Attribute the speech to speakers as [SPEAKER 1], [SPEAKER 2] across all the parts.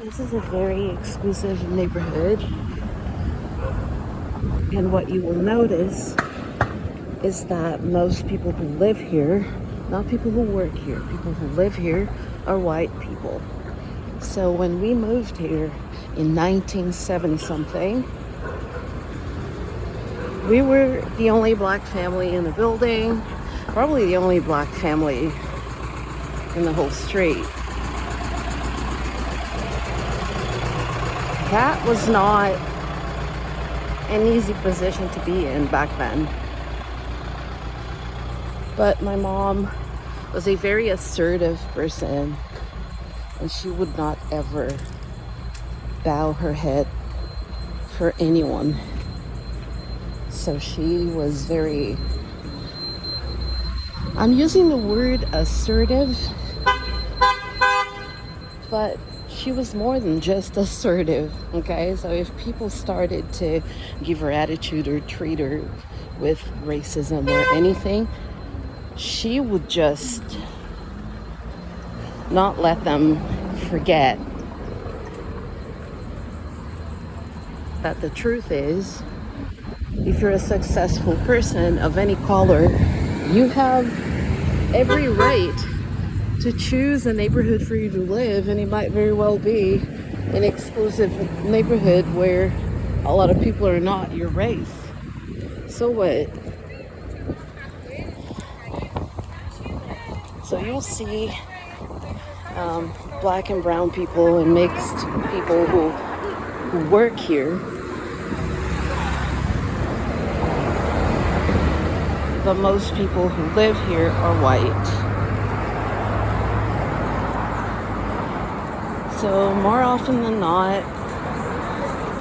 [SPEAKER 1] This is a very exclusive neighborhood, and what you will notice is that most people who live here, not people who work here, people who live here are white people. So when we moved here in 1970 something, we were the only black family in the building, probably the only black family in the whole street. That was not an easy position to be in back then. But my mom was a very assertive person, and she would not ever bow her head for anyone. So she was very, I'm using the word assertive, but she was more than just assertive, okay? So if people started to give her attitude or treat her with racism or anything, she would just not let them forget that the truth is, if you're a successful person of any color, you have every right to choose a neighborhood for you to live, and it might very well be an exclusive neighborhood where a lot of people are not your race. So what? So you'll see black and brown people and mixed people who work here, but most people who live here are white. So more often than not,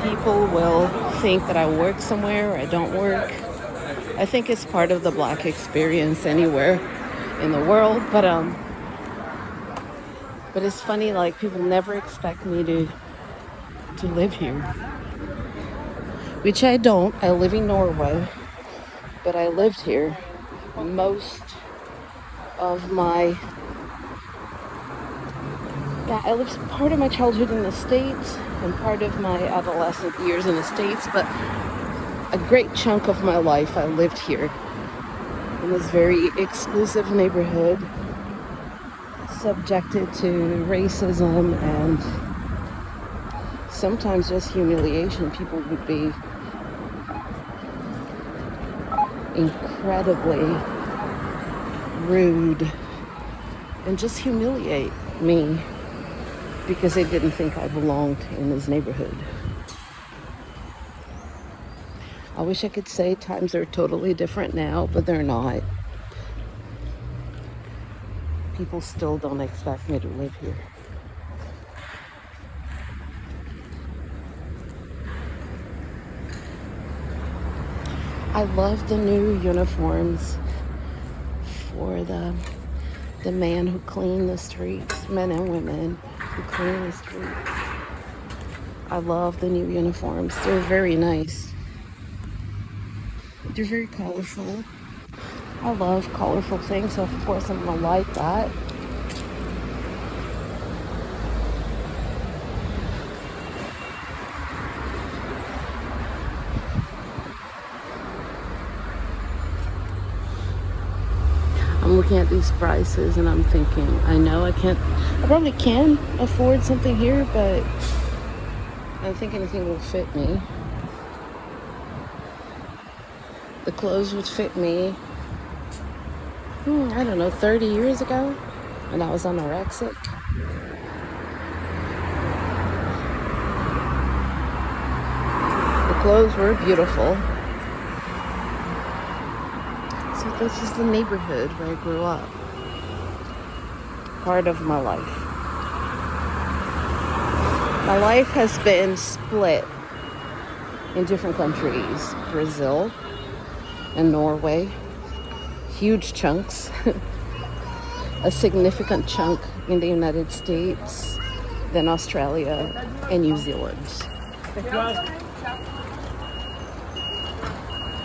[SPEAKER 1] people will think that I work somewhere or I don't work. I think it's part of the black experience anywhere in the world, but it's funny, like people never expect me to live here, which I don't. I live in Norway, but I lived here most of my I lived part of my childhood in the States and part of my adolescent years in the States, but a great chunk of my life I lived here in this very exclusive neighborhood, subjected to racism and sometimes just humiliation. People would be incredibly rude and just humiliate me because they didn't think I belonged in this neighborhood. I wish I could say times are totally different now, but they're not. People still don't expect me to live here. I love the new uniforms for the men who clean the streets, men and women who clean the streets. I love the new uniforms. They're very nice. They're very colorful. I love colorful things, so of course I'm gonna like that. I'm looking at these prices and I'm thinking, I know I probably can afford something here, but I don't think anything will fit me. The clothes would fit me, I don't know, 30 years ago when I was anorexic. The clothes were beautiful. So this is the neighborhood where I grew up. Part of my life. My life has been split in different countries. Brazil and Norway. Huge chunks. A significant chunk in the United States, then Australia and New Zealand.